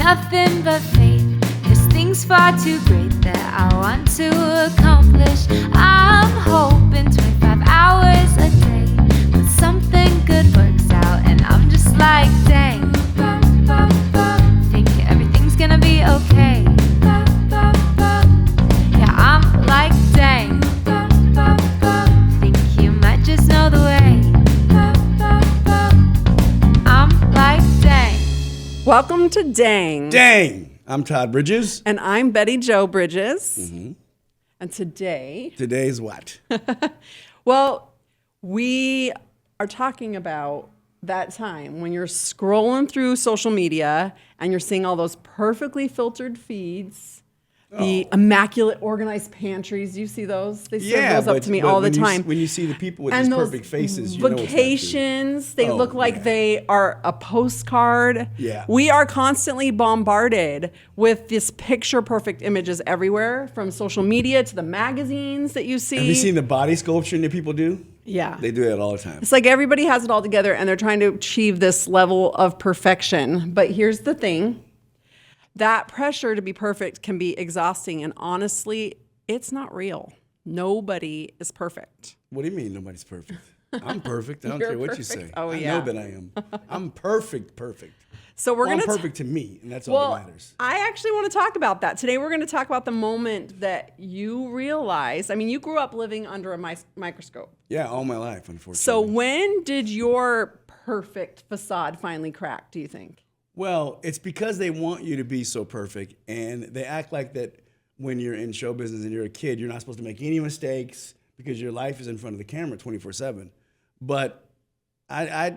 nothing but faith. There's things far too great that I want to accomplish. I'm hoping 25 hours a day, but something good works out, and I'm just like, dang. Think everything's gonna be okay. Yeah, I'm like, dang. Think you might just know the way. I'm like, dang. Welcome to Dang. Dang! I'm Todd Bridges. And I'm Bettijo Bridges. Mm-hmm. And Today's what? well, we are talking about that time when you're scrolling through social media and you're seeing all those perfectly filtered feeds, the immaculate organized pantries. You see those? They serve those up to me all the time. When you see the people with And these those perfect faces, you know what's vacations, they Oh, look like yeah. they are a postcard. Yeah. We are constantly bombarded with this picture perfect images everywhere, from social media to the magazines that you see. Have you seen the body sculpturing that people do? Yeah. They do that all the time. It's like everybody has it all together and they're trying to achieve this level of perfection. But here's the thing. That pressure to be perfect can be exhausting, and honestly, it's not real. Nobody is perfect. What do you mean nobody's perfect? I'm perfect. I don't You're care what you perfect. say. Oh, I yeah. know that I am. I'm perfect. So we're I'm going to perfect to me, and that's all that matters. I actually want to talk about that. Today we're going to talk about the moment that you realized, I mean, you grew up living under a microscope. Yeah, all my life, unfortunately. So when did your perfect facade finally crack, do you think? Well, it's because they want you to be so perfect, and they act like that when you're in show business and you're a kid, you're not supposed to make any mistakes because your life is in front of the camera 24/7. But I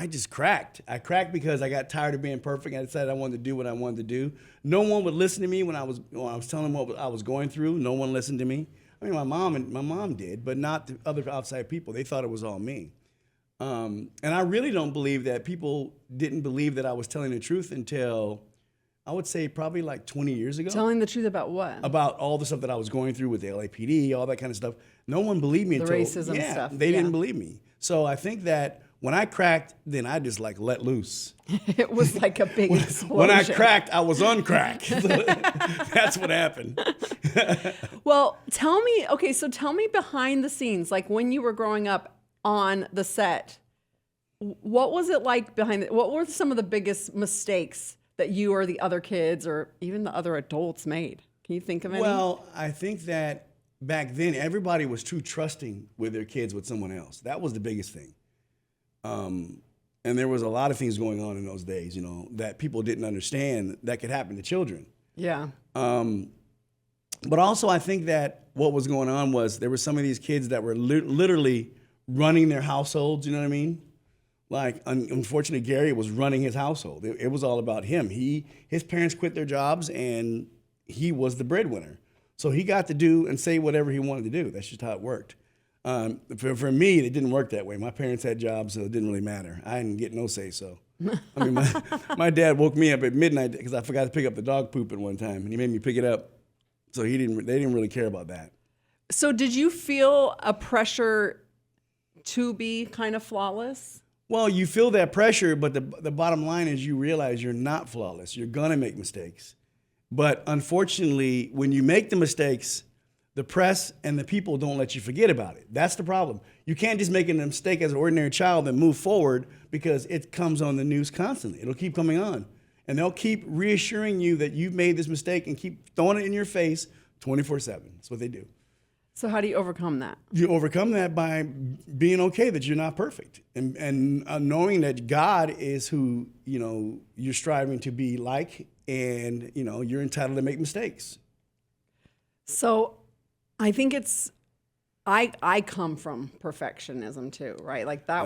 just cracked. I cracked because I got tired of being perfect. I decided I wanted to do what I wanted to do. No one would listen to me when I was telling them what I was going through. No one listened to me. I mean, my mom did, but not the other outside people. They thought it was all me. And I really don't believe that people didn't believe that I was telling the truth until, I would say, probably like 20 years ago. Telling the truth about what? About all the stuff that I was going through with the LAPD, all that kind of stuff. No one believed me until racism stuff. They didn't believe me. So I think that when I cracked, then I just like let loose. It was like a big explosion. When I cracked, I was on crack. That's what happened. Well, tell me behind the scenes, like when you were growing up on the set, what was it like behind it? What were some of the biggest mistakes that you or the other kids or even the other adults made? Can you think of any? Well, I think that back then everybody was too trusting with their kids with someone else. That was the biggest thing. And there was a lot of things going on in those days, that people didn't understand that could happen to children. Yeah. But also I think that what was going on was there were some of these kids that were literally running their households, you know what I mean? Like, unfortunately, Gary was running his household. It was all about him. His parents quit their jobs, and he was the breadwinner. So he got to do and say whatever he wanted to do. That's just how it worked. For me, it didn't work that way. My parents had jobs, so it didn't really matter. I didn't get no say so. I mean, my dad woke me up at midnight because I forgot to pick up the dog poop at one time, and he made me pick it up. So they didn't really care about that. So did you feel a pressure to be kind of flawless? Well, you feel that pressure, but the bottom line is you realize you're not flawless. You're going to make mistakes. But unfortunately, when you make the mistakes, the press and the people don't let you forget about it. That's the problem. You can't just make a mistake as an ordinary child and move forward because it comes on the news constantly. It'll keep coming on. And they'll keep reassuring you that you've made this mistake and keep throwing it in your face 24/7. That's what they do. So how do you overcome that? You overcome that by being okay that you're not perfect and knowing that God is who, you're striving to be like, and, you're entitled to make mistakes. So I think I come from perfectionism too, right? Like that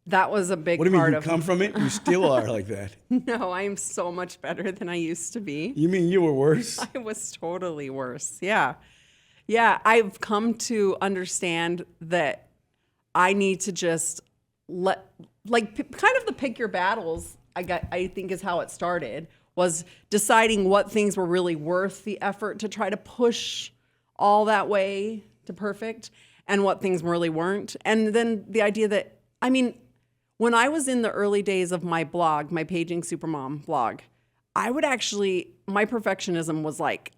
that was a big part of. What do you mean you come from it? You still are like that. No, I am so much better than I used to be. You mean you were worse? I was totally worse. Yeah. Yeah, I've come to understand that I need to just kind of the pick your battles, I think is how it started, was deciding what things were really worth the effort to try to push all that way to perfect and what things really weren't. And then the idea that, when I was in the early days of my blog, my Paging Supermom blog, I would actually, my perfectionism was like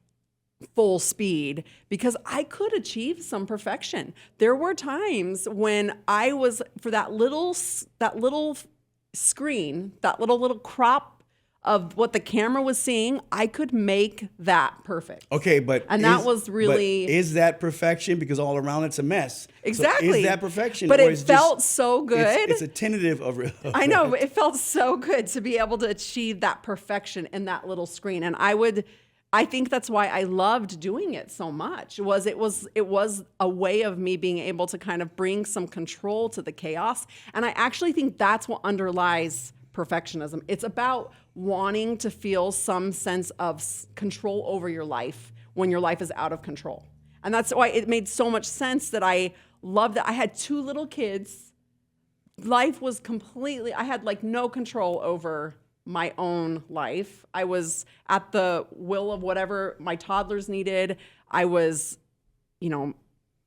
full speed because I could achieve some perfection. There were times when I was, for that little screen, that little crop of what the camera was seeing, I could make that perfect. Okay, but that was really, but is that perfection? Because all around it's a mess. Exactly. So is that perfection? But or it felt so good. It's a tentative of I know, but it felt so good to be able to achieve that perfection in that little screen. And I think that's why I loved doing it so much. It was a way of me being able to kind of bring some control to the chaos. And I actually think that's what underlies perfectionism. It's about wanting to feel some sense of control over your life when your life is out of control. And that's why it made so much sense that I loved that. I had 2 little kids. Life was completely, I had like no control over my own life. I was at the will of whatever my toddlers needed. I was,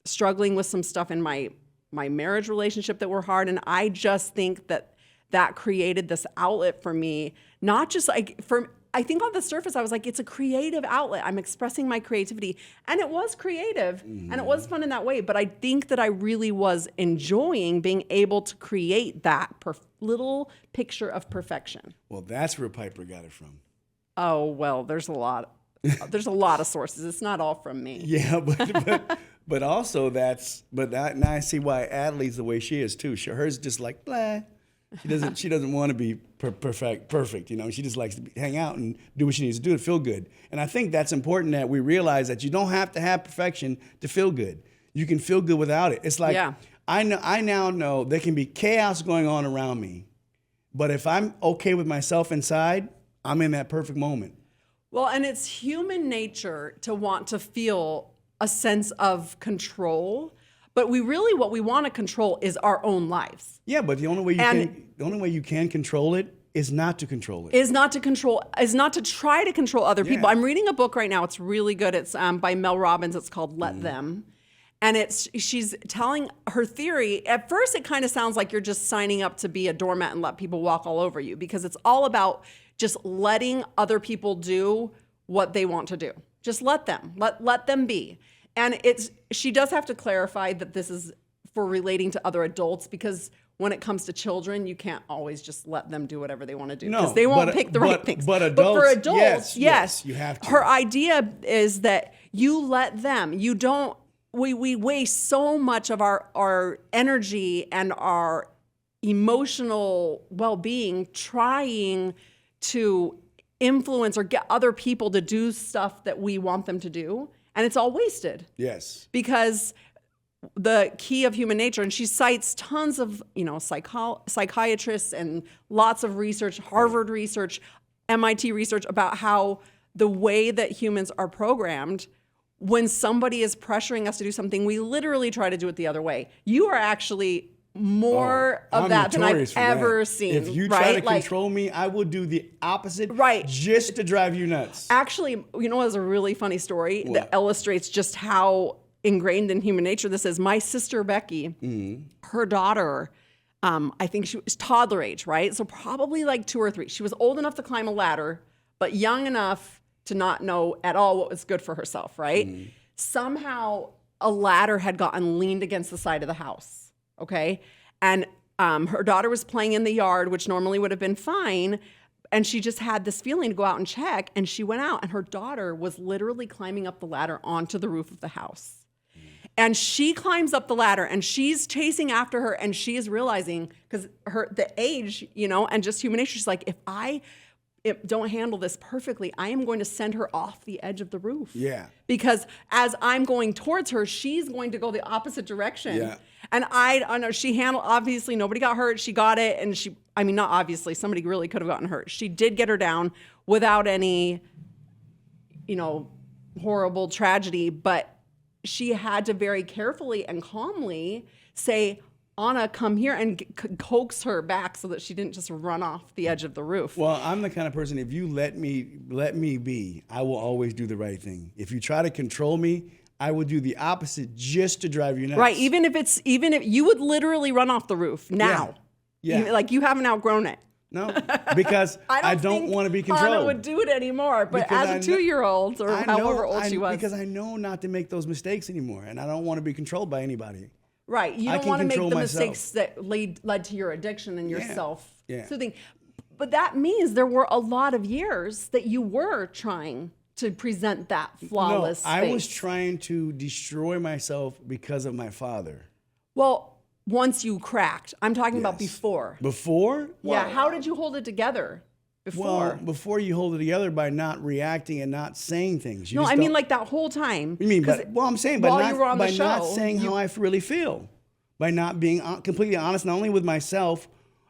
struggling with some stuff in my marriage relationship that were hard. And I just think that created this outlet for me, not just like I think on the surface, I was like, it's a creative outlet. I'm expressing my creativity. And it was creative and it was fun in that way. But I think that I really was enjoying being able to create that little picture of perfection. Well, that's where Piper got it from. Oh, well, there's a lot of sources. It's not all from me. Yeah, but also now I see why Adelaide's the way she is too. Hers just like blah. She doesn't want to be perfect. She just likes to hang out and do what she needs to do to feel good. And I think that's important that we realize that you don't have to have perfection to feel good. You can feel good without it. It's like I now know there can be chaos going on around me, but if I'm okay with myself inside, I'm in that perfect moment. Well, and it's human nature to want to feel a sense of control. But what we want to control is our own lives. Yeah, but the only way you can control it is not to control it. Is not to try to control other people. I'm reading a book right now. It's really good. It's by Mel Robbins. It's called Let Them. And she's telling her theory. At first, it kind of sounds like you're just signing up to be a doormat and let people walk all over you, because it's all about just letting other people do what they want to do. Just let them. Let them be. And she does have to clarify that this is for relating to other adults, because when it comes to children, you can't always just let them do whatever they want to do, because they won't pick the right things. But for adults, yes, you have to. Her idea is that you let them. You don't. We waste so much of our energy and our emotional well-being trying to influence or get other people to do stuff that we want them to do. And it's all wasted. Yes. Because the key of human nature, and she cites tons of, psychiatrists and lots of research, Harvard research, MIT research about how the way that humans are programmed, when somebody is pressuring us to do something, we literally try to do it the other way. You are actually more of that than I've ever seen. If you try to control me, I will do the opposite just to drive you nuts. Actually, there's a really funny story that illustrates just how ingrained in human nature this is. My sister Becky, her daughter, I think she was toddler age, right? So probably like 2 or 3. She was old enough to climb a ladder, but young enough to not know at all what was good for herself, right? Somehow a ladder had gotten leaned against the side of the house. Okay. And her daughter was playing in the yard, which normally would have been fine. And she just had this feeling to go out and check. And she went out, and her daughter was literally climbing up the ladder onto the roof of the house. And she climbs up the ladder, and she's chasing after her. And she is realizing, because the age, and just human nature, she's like, if I don't handle this perfectly, I am going to send her off the edge of the roof. Yeah. Because as I'm going towards her, she's going to go the opposite direction. Yeah. And I know she handled, obviously nobody got hurt. She got it. And not obviously, somebody really could have gotten hurt. She did get her down without any, horrible tragedy, but she had to very carefully and calmly say, Anna, come here, and coax her back so that she didn't just run off the edge of the roof. Well, I'm the kind of person, if you let me be, I will always do the right thing. If you try to control me, I will do the opposite just to drive you nuts. Right. Even if you would literally run off the roof now. Yeah. Like you haven't outgrown it. No, because I don't want to be controlled. Anna would do it anymore, but Because as a 2-year-old or however old she was. Because I know not to make those mistakes anymore, and I don't want to be controlled by anybody. Right. You I don't can want to make control the myself. mistakes that led to your addiction and your Yeah. self-soothing. But that means there were a lot of years that you were trying to present that flawless No, I was face. trying to destroy myself because of my father. Well, once you cracked. I'm talking about Yes. before. Before? Yeah. Well, How did you hold it together before? Well, before you hold it together by not reacting and not saying things. You No, just I mean don't- like that whole time. You mean, 'Cause I'm saying, while by you were on the not show, saying how I really feel, by not being completely honest, not only with myself,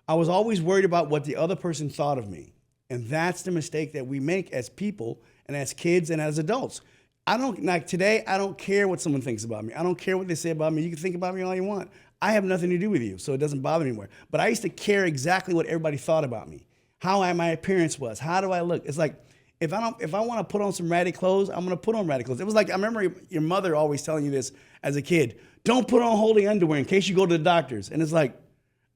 I was always worried about what the other person thought of me. And that's the mistake that we make as people and as kids and as adults. I don't, like today, I don't care what someone thinks about me. I don't care what they say about me. You can think about me all you want. I have nothing to do with you, so it doesn't bother me anymore. But I used to care exactly what everybody thought about me, how my appearance was, how do I look. It's like, if I want to put on some ratty clothes, I'm gonna put on ratty clothes. It was like, I remember your mother always telling you this as a kid, don't put on holy underwear in case you go to the doctors. And it's like,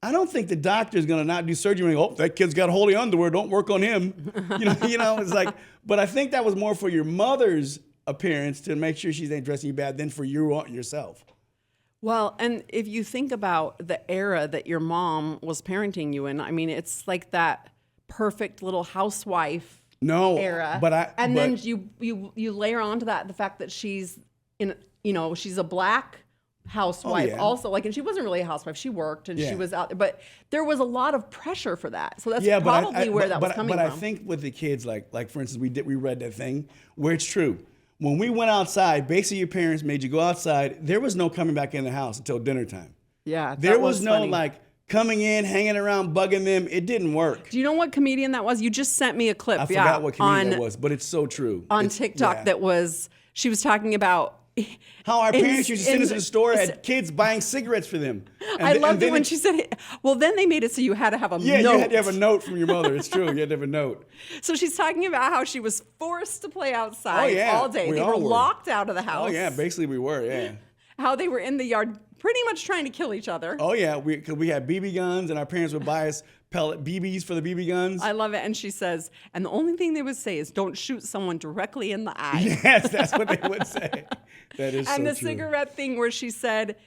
I don't think the doctor's gonna not do surgery and go, oh, that kid's got holy underwear, don't work on him. It's like, but I think that was more for your mother's appearance to make sure she's ain't dressing you bad than for yourself. Well, and if you think about the era that your mom was parenting you in, I mean, it's like that perfect little housewife era. Then you layer onto that the fact that she's she's a black housewife also, like, and she wasn't really a housewife. She worked and she was out there, but there was a lot of pressure for that. So that's probably where that was coming from. But I think with the kids, like for instance, we read that thing where it's true. When we went outside, basically your parents made you go outside. There was no coming back in the house until dinner time. Yeah, there was no funny. Like coming in, hanging around, bugging them. It didn't work. Do you know what comedian that was? You just sent me a clip. I forgot what comedian that was, but it's so true. On TikTok, she was talking about how our parents used to send us to the store, had kids buying cigarettes for them. I loved it when she said, well, then they made it so you had to have a note. Yeah, you had to have a note from your mother. It's true. You had to have a note. So she's talking about how she was forced to play outside all day. They were locked out of the house. Oh, yeah. Basically, we were, yeah. How they were in the yard pretty much trying to kill each other. Oh, yeah. Because we had BB guns, and our parents would buy us pellet BBs for the BB guns. I love it. And she says, and the only thing they would say is, don't shoot someone directly in the eye. Yes, that's what they would say. That is and so the true. cigarette thing where she said,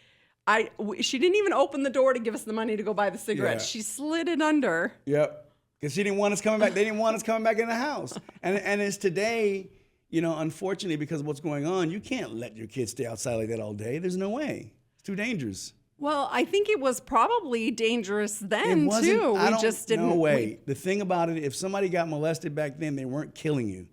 she didn't even open the door to give us the money to go buy the cigarettes. Yeah. She slid it under. Yep. Because she didn't want us coming back. They didn't want us coming back in the house. And it's today, unfortunately, because of what's going on, you can't let your kids stay outside like that all day. There's no way. It's too dangerous. Well, I think it was probably dangerous then, too. No way. The thing about it, if somebody got molested back then, they weren't killing you.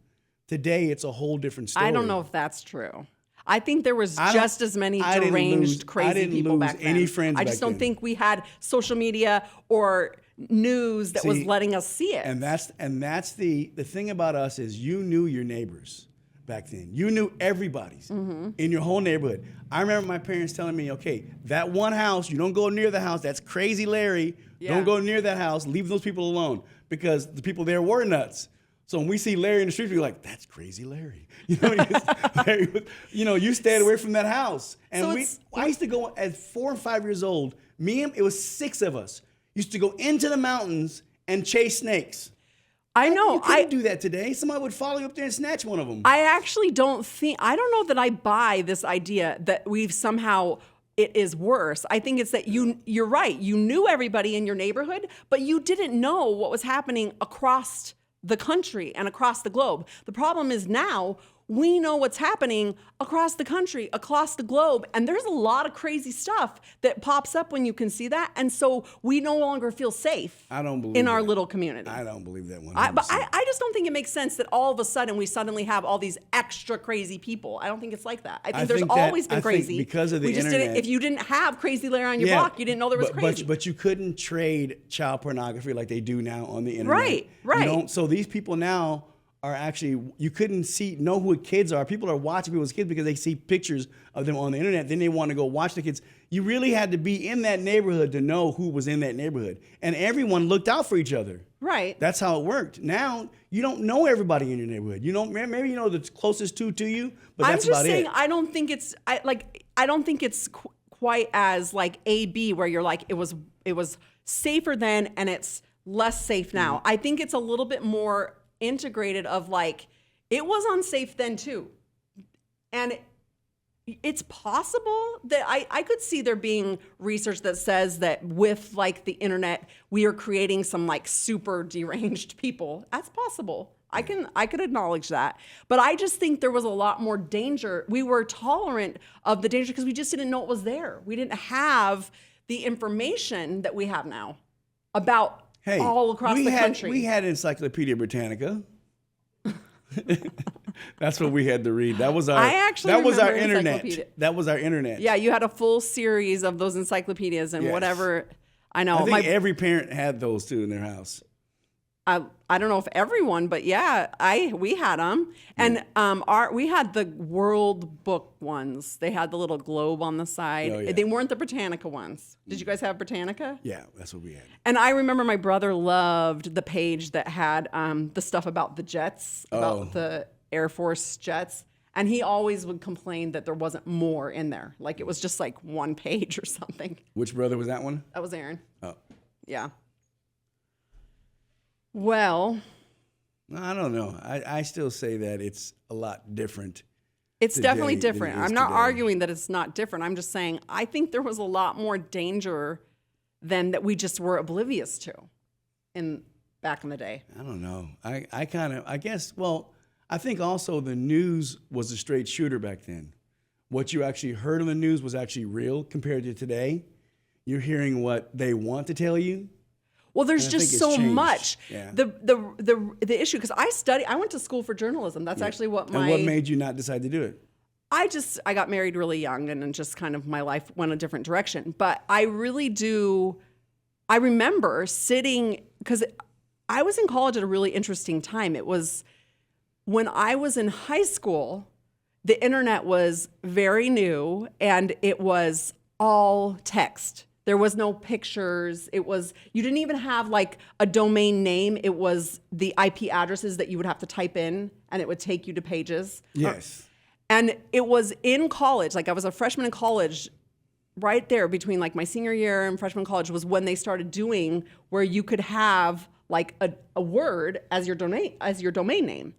Today, it's a whole different story. I don't know if that's true. I think there was just as many deranged, crazy people back then. Any friends I just don't think we had social media or news that was letting us see it. And that's the thing about us is you knew your neighbors back then. You knew everybody's in your whole neighborhood. I remember my parents telling me, okay, that one house, you don't go near the house. That's Crazy Larry. Yeah. Don't go near that house. Leave those people alone because the people there were nuts. So when we see Larry in the street, we're like, that's Crazy Larry. You stayed away from that house. And I used to go at 4 and 5 years old. It was 6 of us, used to go into the mountains and chase snakes. I know. You couldn't do that today. Somebody would follow you up there and snatch one of them. I actually don't know that I buy this idea that we've somehow, it is worse. I think it's that you're right. You knew everybody in your neighborhood, but you didn't know what was happening across the country and across the globe. The problem is now we know what's happening across the country, across the globe, and there's a lot of crazy stuff that pops up when you can see that, and so we no longer feel safe. I don't believe in our little community. I don't believe that one. But I just don't think it makes sense that all of a sudden we suddenly have all these extra crazy people. I don't think it's like that. I think there's always been crazy. Because of the internet. If you didn't have Crazy Larry on your block, you didn't know there was crazy. But you couldn't trade child pornography like they do now on the internet. Right. So these people now are actually, you couldn't know who kids are. People are watching people's kids because they see pictures of them on the internet. Then they want to go watch the kids. You really had to be in that neighborhood to know who was in that neighborhood. And everyone looked out for each other. Right. That's how it worked. Now, you don't know everybody in your neighborhood. Maybe you know the closest two to you, but that's about it. I'm just saying, I don't think it's quite as like A-B where you're like, it was safer then and it's less safe now. I think it's a little bit more integrated of like, it was unsafe then too. And it's possible that I could see there being research that says that with like the internet, we are creating some like super deranged people. That's possible. I could acknowledge that. But I just think there was a lot more danger. We were tolerant of the danger because we just didn't know it was there. We didn't have the information that we have now about all across the country. We had Encyclopedia Britannica. That's what we had to read. That was our. That was our internet. That was our internet. Yeah, you had a full series of those encyclopedias and whatever. I know. I think every parent had those too in their house. I don't know if everyone, but yeah, we had them, and we had the World Book ones. They had the little globe on the side. Oh, yeah. They weren't the Britannica ones. Did you guys have Britannica? Yeah, that's what we had. And I remember my brother loved the page that had the stuff about the jets, about the Air Force jets. And he always would complain that there wasn't more in there. Like it was just like one page or something. Which brother was that one? That was Aaron. Oh. Yeah. Well, I don't know. I still say that it's a lot different. It's definitely different. I'm not today. arguing that it's not different. I'm just saying I think there was a lot more danger than that we just were oblivious to back in the day. I don't know. I guess, I think also the news was a straight shooter back then. What you actually heard on the news was actually real compared to today. You're hearing what they want to tell you. Well, there's just so much. Yeah. The issue, because I went to school for journalism. That's actually what And what made you not decide to do it? I got married really young and just kind of my life went a different direction. But I really do, I remember sitting, because I was in college at a really interesting time. It was when I was in high school, the internet was very new and it was all text. There was no pictures. You didn't even have like a domain name. It was the IP addresses that you would have to type in and it would take you to pages. Yes. And it was in college, like I was a freshman in college, right there between like my senior year and freshman college was when they started doing where you could have like a word as your domain name.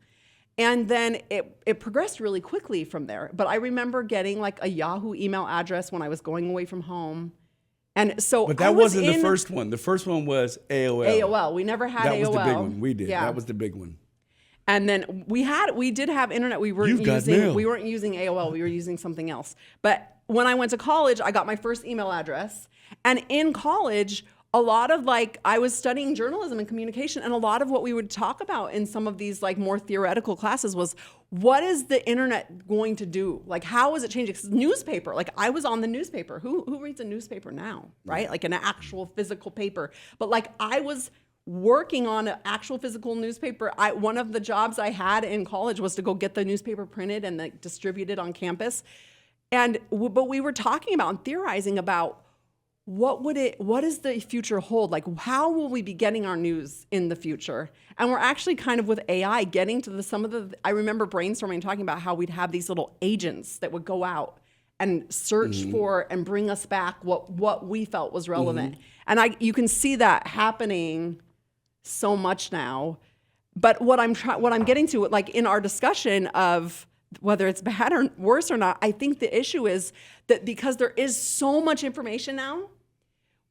And then it progressed really quickly from there. But I remember getting like a Yahoo email address when I was going away from home. And so But that wasn't the first one. The first one was AOL. AOL. We never had AOL. That was the big one. We did. Yeah. That was the big one. And then we did have internet. We weren't using AOL. We were using something else. But when I went to college, I got my first email address. And in college, a lot of I was studying journalism and communication, and a lot of what we would talk about in some of these more theoretical classes was, what is the internet going to do? How is it changing? 'Cause newspaper, I was on the newspaper. Who reads a newspaper now, right? Like an actual physical paper. But I was working on an actual physical newspaper. One of the jobs I had in college was to go get the newspaper printed and distributed on campus. But we were talking about and theorizing about what does the future hold? How will we be getting our news in the future? And we're actually kind of with AI getting to I remember brainstorming and talking about how we'd have these little agents that would go out and search for and bring us back what we felt was relevant. And you can see that happening so much now. But what I'm getting to, in our discussion of whether it's bad or worse or not, I think the issue is that because there is so much information now,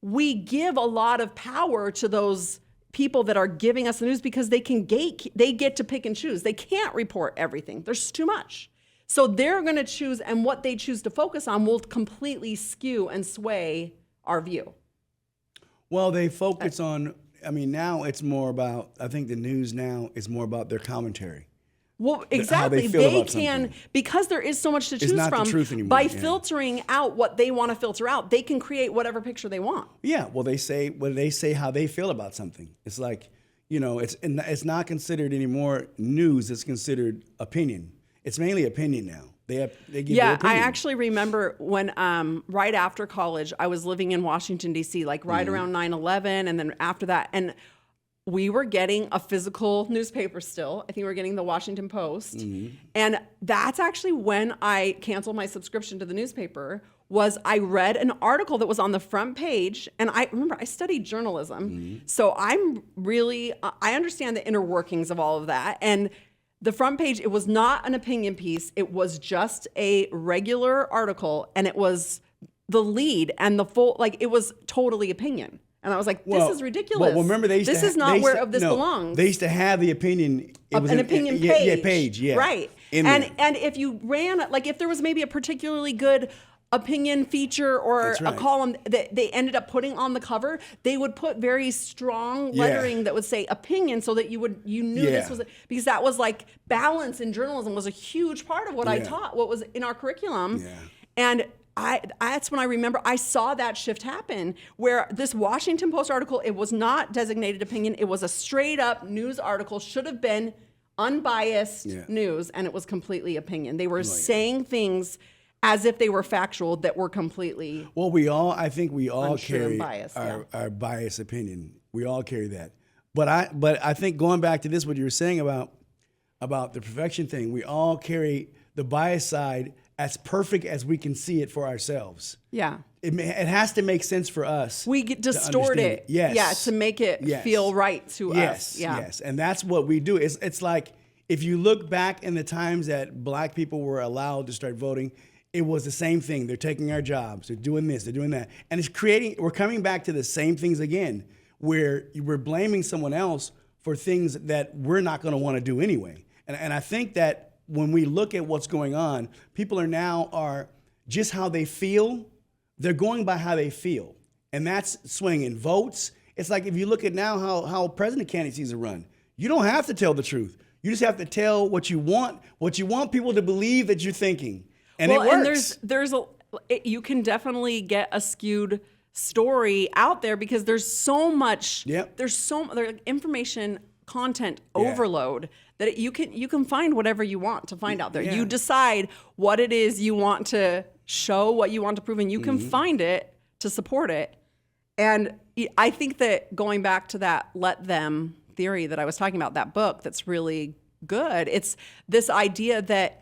we give a lot of power to those people that are giving us the news because they get to pick and choose. They can't report everything. There's too much. So they're going to choose, and what they choose to focus on will completely skew and sway our view. Well, they focus on, now it's more about, I think the news now is more about their commentary. Well, exactly. They can, because there is so much to choose from, the truth anymore, by filtering out what they want to filter out, they can create whatever picture they want. Yeah, well, they say how they feel about something. It's it's not considered anymore news. It's considered opinion. It's mainly opinion now. They give their opinion. I actually remember when right after college, I was living in Washington, D.C., right around 9/11, and then after that, and we were getting a physical newspaper still. I think we were getting the Washington Post. And that's actually when I canceled my subscription to the newspaper, was I read an article that was on the front page, and I remember I studied journalism, so I understand the inner workings of all of that. And the front page, it was not an opinion piece, it was just a regular article, and it was the lead and the full, like, it was totally opinion. And I was like, this is ridiculous. Well, remember they used this to is not where this no, belongs. They used to have the opinion. It was an opinion page. Yeah, page, yeah. Right. And if you ran, like, if there was maybe a particularly good opinion feature or a column that they ended up putting on the cover, they would put very strong lettering that would say opinion, so that you knew this was, because that was like balance in journalism was a huge part of what I taught, what was in our curriculum. And that's when I remember I saw that shift happen, where this Washington Post article, it was not designated opinion, it was a straight up news article, should have been unbiased news, and it was completely opinion. They were saying things as if they were factual that were completely I think we all carry our biased opinion. We all carry that. But I think going back to this, what you were saying about the perfection thing, we all carry the bias side as perfect as we can see it for ourselves. Yeah. It has to make sense for us. We distort it. Yes. Yeah, to make it feel right to us. Yeah. Yes. And that's what we do. It's like, if you look back in the times that black people were allowed to start voting, it was the same thing. They're taking our jobs. They're doing this. They're doing that. And we're coming back to the same things again, where we're blaming someone else for things that we're not going to want to do anyway. And I think that when we look at what's going on, people are just how they feel. They're going by how they feel. And that's swinging votes. It's like, if you look at now how president candidacies are run, you don't have to tell the truth. You just have to tell what you want people to believe that you're thinking. And it works. And you can definitely get a skewed story out there, because there's so much, there's information content overload that you can find whatever you want to find out there. You decide what it is you want to show, what you want to prove, and you can find it to support it. And I think that going back to that let them theory that I was talking about, that book that's really good, it's this idea that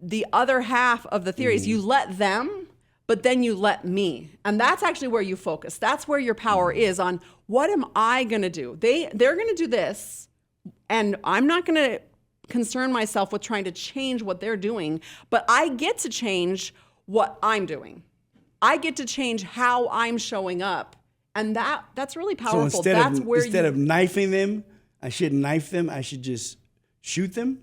the other half of the theory is you let them, but then you let me. And that's actually where you focus. That's where your power is, on what am I going to do? They're going to do this, and I'm not going to concern myself with trying to change what they're doing, but I get to change what I'm doing. I get to change how I'm showing up. And that's really powerful. So instead of knifing them, I shouldn't knife them. I should just shoot them.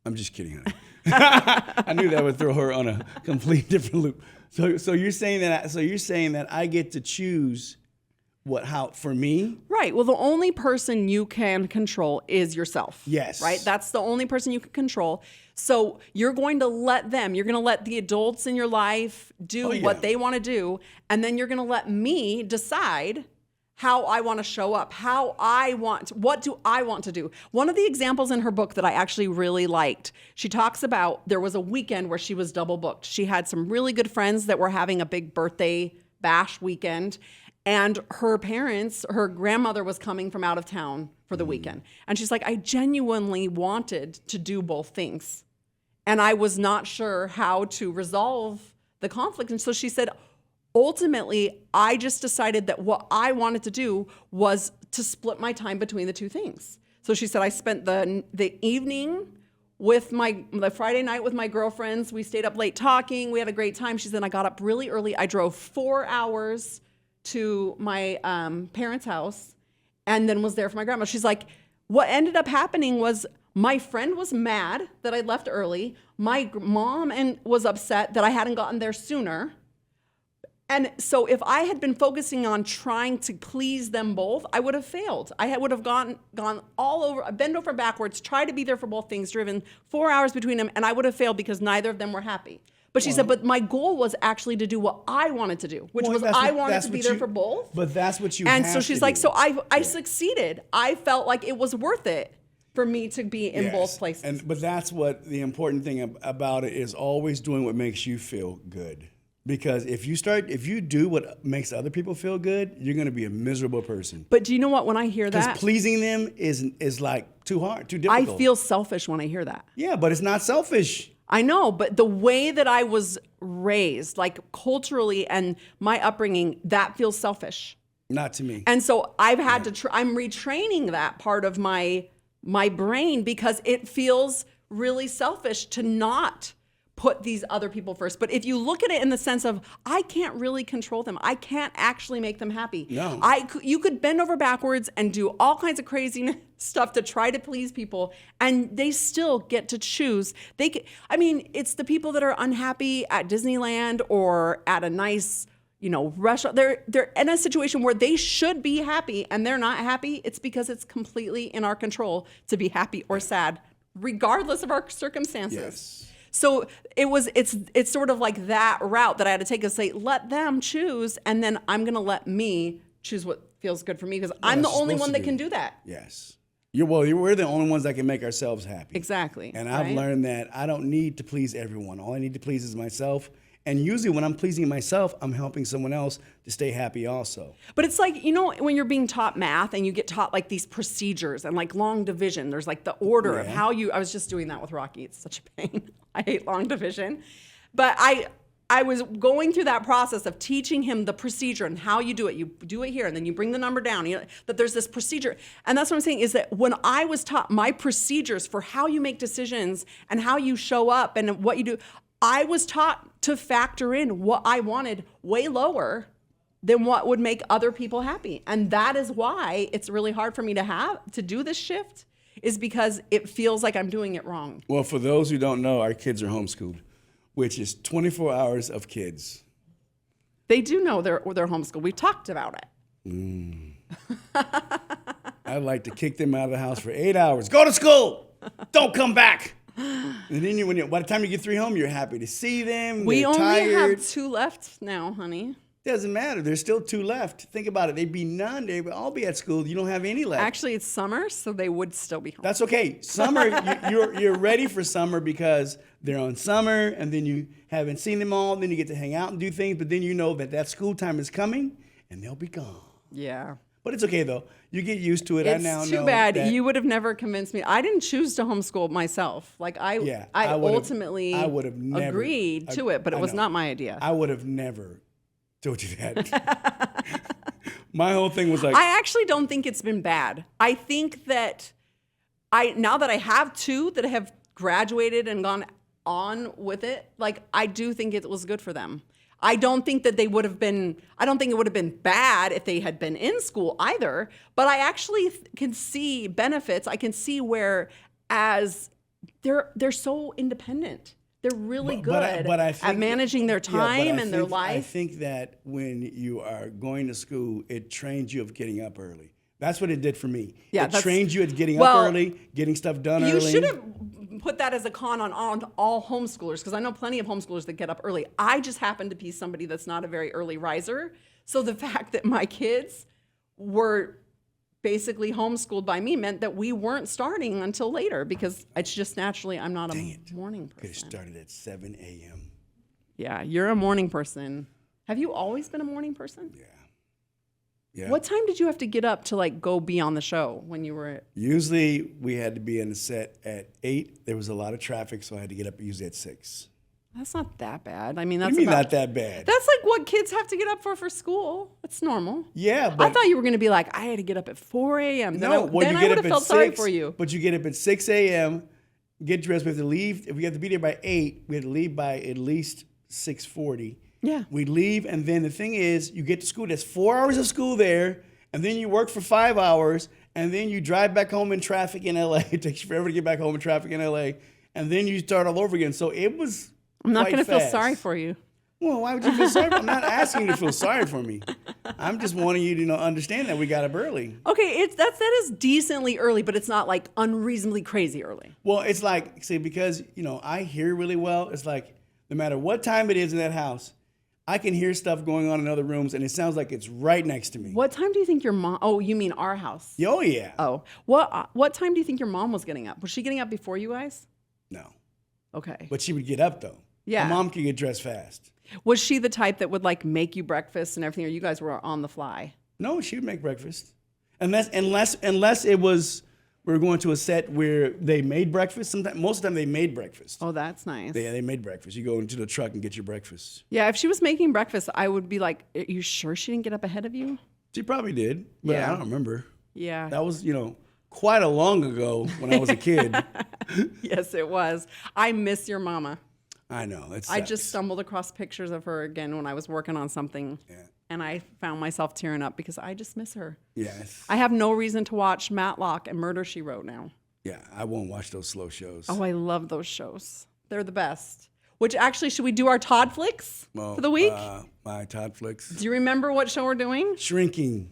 I'm just kidding, honey. I knew that would throw her on a complete different loop. So you're saying that I get to choose how for me? Right. Well, the only person you can control is yourself. Yes. Right? That's the only person you can control. So you're going to let the adults in your life do what they want to do, and then you're going to let me decide how I want to show up, what do I want to do? One of the examples in her book that I actually really liked, she talks about there was a weekend where she was double booked. She had some really good friends that were having a big birthday bash weekend, and her grandmother was coming from out of town for the weekend. And she's like, I genuinely wanted to do both things, and I was not sure how to resolve the conflict. And so she said, ultimately, I just decided that what I wanted to do was to split my time between the two things. So she said, I spent the evening with the Friday night with my girlfriends. We stayed up late talking. We had a great time. She said, I got up really early. I drove 4 hours to my parents' house and then was there for my grandma. She's like, what ended up happening was my friend was mad that I left early. My mom was upset that I hadn't gotten there sooner. And so if I had been focusing on trying to please them both, I would have failed. I would have gone all over, bend over backwards, tried to be there for both things, driven 4 hours between them, and I would have failed because neither of them were happy. But she said, but my goal was actually to do what I wanted to do, which was I wanted to be there for both. But that's what you and have so she's to like, do. so I succeeded. I felt like it was worth it for me to be in both places. But that's what the important thing about it is, always doing what makes you feel good. Because if you do what makes other people feel good, you're going to be a miserable person. But do you know what? When I hear that, because pleasing them is like too hard, too difficult. I feel selfish when I hear that. Yeah, but it's not selfish. I know, but the way that I was raised, like culturally and my upbringing, that feels selfish. Not to me. And so I've had to, I'm retraining that part of my brain because it feels really selfish to not put these other people first. But if you look at it in the sense of, I can't really control them. I can't actually make them happy. No. You could bend over backwards and do all kinds of crazy stuff to try to please people, and they still get to choose. It's the people that are unhappy at Disneyland or at a nice, restaurant. They're in a situation where they should be happy and they're not happy. It's because it's completely in our control to be happy or sad, regardless of our circumstances. Yes. So it's sort of like that route that I had to take to say, let them choose, and then I'm going to let me choose what feels good for me because I'm the only one that can do that. Yes. We're the only ones that can make ourselves happy. Exactly. And I've learned that I don't need to please everyone. All I need to please is myself. And usually when I'm pleasing myself, I'm helping someone else to stay happy also. But it's like, when you're being taught math and you get taught like these procedures and like long division, there's like the order of how I was just doing that with Rocky. It's such a pain. I hate long division. But I was going through that process of teaching him the procedure and how you do it. You do it here and then you bring the number down. That there's this procedure. And that's what I'm saying is that when I was taught my procedures for how you make decisions and how you show up and what you do, I was taught to factor in what I wanted way lower than what would make other people happy. And that is why it's really hard for me to do this shift, is because it feels like I'm doing it wrong. Well, for those who don't know, our kids are homeschooled, which is 24 hours of kids. They do know they're homeschooled. We've talked about it. I'd like to kick them out of the house for 8 hours. Go to school. Don't come back. And then by the time you get 3 home, you're happy to see them. We only tired. have 2 left now, honey. Doesn't matter. There's still 2 left. Think about it. They'd be none. They would all be at school. You don't have any left. Actually, it's summer, so they would still be home. That's okay. Summer, you're ready for summer because they're on summer, and then you haven't seen them all. Then you get to hang out and do things, but then you know that school time is coming, and they'll be gone. Yeah. But it's okay, though. You get used to it. It's I now too know bad. that You would have never convinced me. I didn't choose to homeschool myself. Like I ultimately agreed to it, but it was not my idea. I would have never told you that. My whole thing was like, I actually don't think it's been bad. I think that now that I have 2 that have graduated and gone on with it, like I do think it was good for them. I don't think that I don't think it would have been bad if they had been in school either, but I actually can see benefits. I can see where as they're so independent. They're really good at managing their time and their life. I think that when you are going to school, it trains you of getting up early. That's what it did for me. Yeah, it trains you at getting up early, getting stuff done early. You should have put that as a con on all homeschoolers, because I know plenty of homeschoolers that get up early. I just happen to be somebody that's not a very early riser. So the fact that my kids were basically homeschooled by me meant that we weren't starting until later, because it's just naturally I'm not a morning person. Could have started at 7 a.m. Yeah, you're a morning person. Have you always been a morning person? Yeah. Yeah. What time did you have to get up to go be on the show when you were? Usually we had to be in the set at 8. There was a lot of traffic, so I had to get up usually at 6. That's not that bad. I mean, that's What do you mean not that bad? That's like what kids have to get up for school. That's normal. Yeah, but I thought you were going to be like, I had to get up at 4 a.m. No, you get I would have felt sorry for you. But you get up at 6 a.m., get dressed. We have to leave. If we have to be there by 8, we have to leave by at least 6:40. Yeah. We leave, and then the thing is, you get to school. There's 4 hours of school there, and then you work for 5 hours, and then you drive back home in traffic in L.A. It takes you forever to get back home in traffic in L.A., and then you start all over again. So it was I'm not going to feel fast. sorry for you. Well, why would you feel sorry? I'm not asking you to feel sorry for me. I'm just wanting you to understand that we got up early. Okay, that is decently early, but it's not like unreasonably crazy early. Well, it's like, see, because, I hear really well. It's like no matter what time it is in that house, I can hear stuff going on in other rooms, and it sounds like it's right next to me. What time do you think your mom? Oh, you mean our house? Oh, yeah. Oh, what time do you think your mom was getting up? Was she getting up before you guys? No. Okay. But she would get up, though. Yeah. My mom could get dressed fast. Was she the type that would make you breakfast and everything, or you guys were on the fly? No, she would make breakfast. Unless it was We were going to a set where they made breakfast. Most of the time they made breakfast. Oh, that's nice. Yeah, they made breakfast. You go into the truck and get your breakfast. Yeah, if she was making breakfast, I would be like, are you sure she didn't get up ahead of you? She probably did, but Yeah. I don't remember. Yeah. That was, quite a long ago when I was a kid. Yes, it was. I miss your mama. I know. I just stumbled across pictures of her again when I was working on something. Yeah. And I found myself tearing up because I just miss her. Yes. I have no reason to watch Matlock and Murder, She Wrote now. Yeah, I won't watch those slow shows. Oh, I love those shows. They're the best. Which actually, should we do our Todd flicks for the week? My Todd flicks. Do you remember what show we're doing? Shrinking.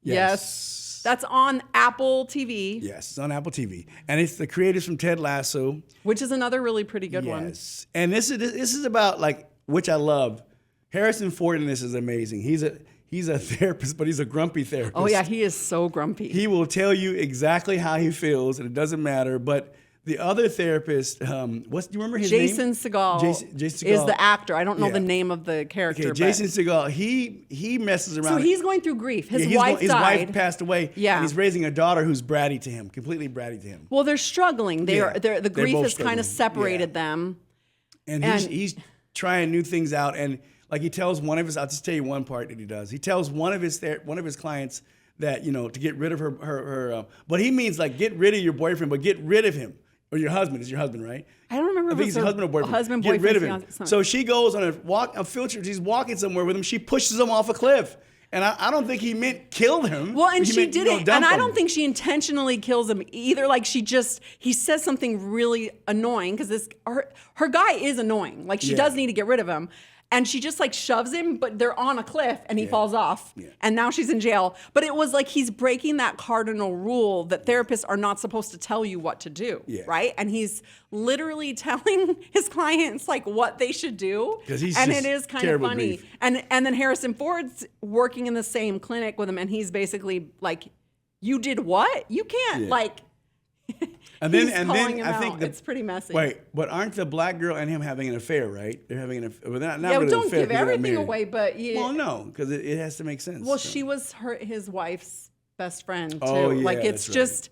Yes. That's on Apple TV. Yes, it's on Apple TV. And it's the creators from Ted Lasso. Which is another really pretty good one. Yes. And this is about, which I love. Harrison Ford in this is amazing. He's a therapist, but he's a grumpy therapist. Oh, yeah, he is so grumpy. He will tell you exactly how he feels, and it doesn't matter. But the other therapist, do you remember his Jason name? Segel Jason Segel is the actor. I don't know Yeah. the name of the character. Okay, Jason Segel, he messes around. So he's going through grief. His Yeah, wife his died. wife passed away. Yeah. And he's raising a daughter who's bratty to him, completely bratty to him. Well, they're struggling. The They're grief both has kind of struggling. separated Yeah. them. And And- he's trying new things out. And he tells one of his, I'll just tell you one part that he does. He tells one of his clients that, to get rid of her but he means get rid of your boyfriend, but get rid of him. Or your husband. It's your husband, right? I don't remember I if think it's he's a husband or boyfriend. Husband, Get boyfriend, rid of him. fiance, son. So she goes on she's walking somewhere with him. She pushes him off a cliff. And I don't think he meant kill him. Well, and He she meant, didn't, dump and I him. don't think she intentionally kills him either. He says something really annoying because her guy is annoying. She Yeah. does need to get rid of him. And she just shoves him, but they're on a cliff and he falls off. Yeah. And now she's in jail. But it was he's breaking that cardinal rule that therapists are not supposed to tell you what to do. Yeah. Right? And he's literally telling his clients what they should do. 'Cause he's and just it is kind of terrible funny. grief. And then Harrison Ford's working in the same clinic with him, and he's basically you did what? You can't Yeah. And he's then calling him I think out. It's pretty messy. Wait, but aren't the black girl and him having an affair, right? They're having an affair. Well, not Yeah, really don't an affair give 'cause they're not everything married. away, but yeah. Well, no, because it has to make sense. Well, so. she was his wife's best friend too. Oh, yeah, It's that's right.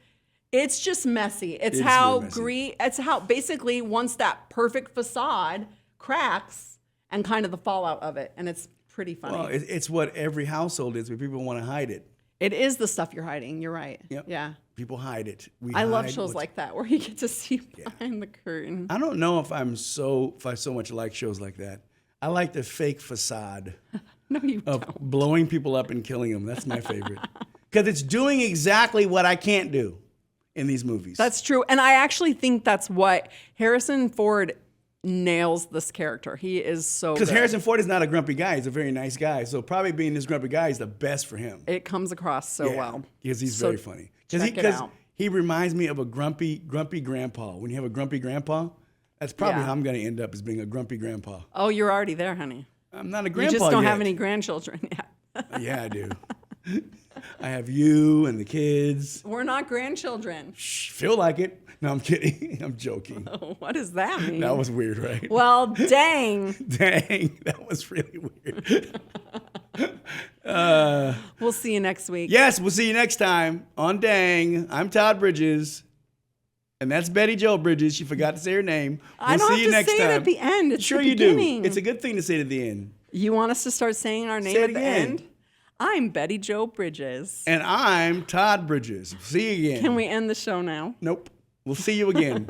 it's just messy. It's It's how really messy. it's how basically once that perfect facade cracks and kind of the fallout of it, and it's pretty funny. Well, it's what every household is, where people want to hide it. It is the stuff you're hiding. You're right. Yep. Yeah. People hide it. I love hide shows what's- like that where you get to see behind the curtain. I don't know if I so much like shows like that. I like the fake facade No, you of don't. blowing people up and killing them. That's my favorite. Because it's doing exactly what I can't do in these movies. That's true. And I actually think that's what Harrison Ford nails this character. He is so Because good. Harrison Ford is not a grumpy guy. He's a very nice guy. So probably being this grumpy guy is the best for him. It comes across so Yeah, well. because he's So very funny. check it out. He reminds me of a grumpy grandpa. When you have a grumpy grandpa, that's probably Yeah. how I'm going to end up, as being a grumpy grandpa. Oh, you're already there, honey. I'm not a You grandpa just don't yet. have any grandchildren yet. Yeah, I do. I have you and the kids. We're not grandchildren. Shh, feel like it. No, I'm kidding. I'm joking. Oh, what does that mean? That was weird, right? Well, dang. Dang, that was really weird. We'll see you next week. Yes, we'll see you next time on Dang. I'm Todd Bridges. And that's Betty Jo Bridges. She forgot to say her name. We'll I don't see have you to next say time. it at the end. It's Sure the you beginning. do. It's a good thing to say it at the end. You want us to start saying our name Say at it the again. end? I'm Betty Jo Bridges. And I'm Todd Bridges. See you again. Can we end the show now? Nope. We'll see you again.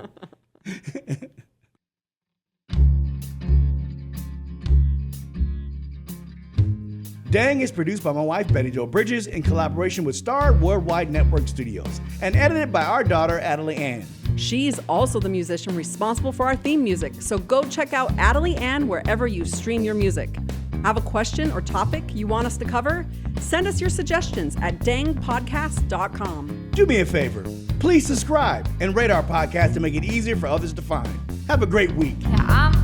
Dang is produced by my wife, Betty Jo Bridges, in collaboration with Star Worldwide Network Studios, and edited by our daughter, Adelie Ann. She's also the musician responsible for our theme music, so go check out Adelie Ann wherever you stream your music. Have a question or topic you want us to cover? Send us your suggestions at dangpodcast.com. Do me a favor. Please subscribe and rate our podcast to make it easier for others to find. Have a great week. Yeah, I'm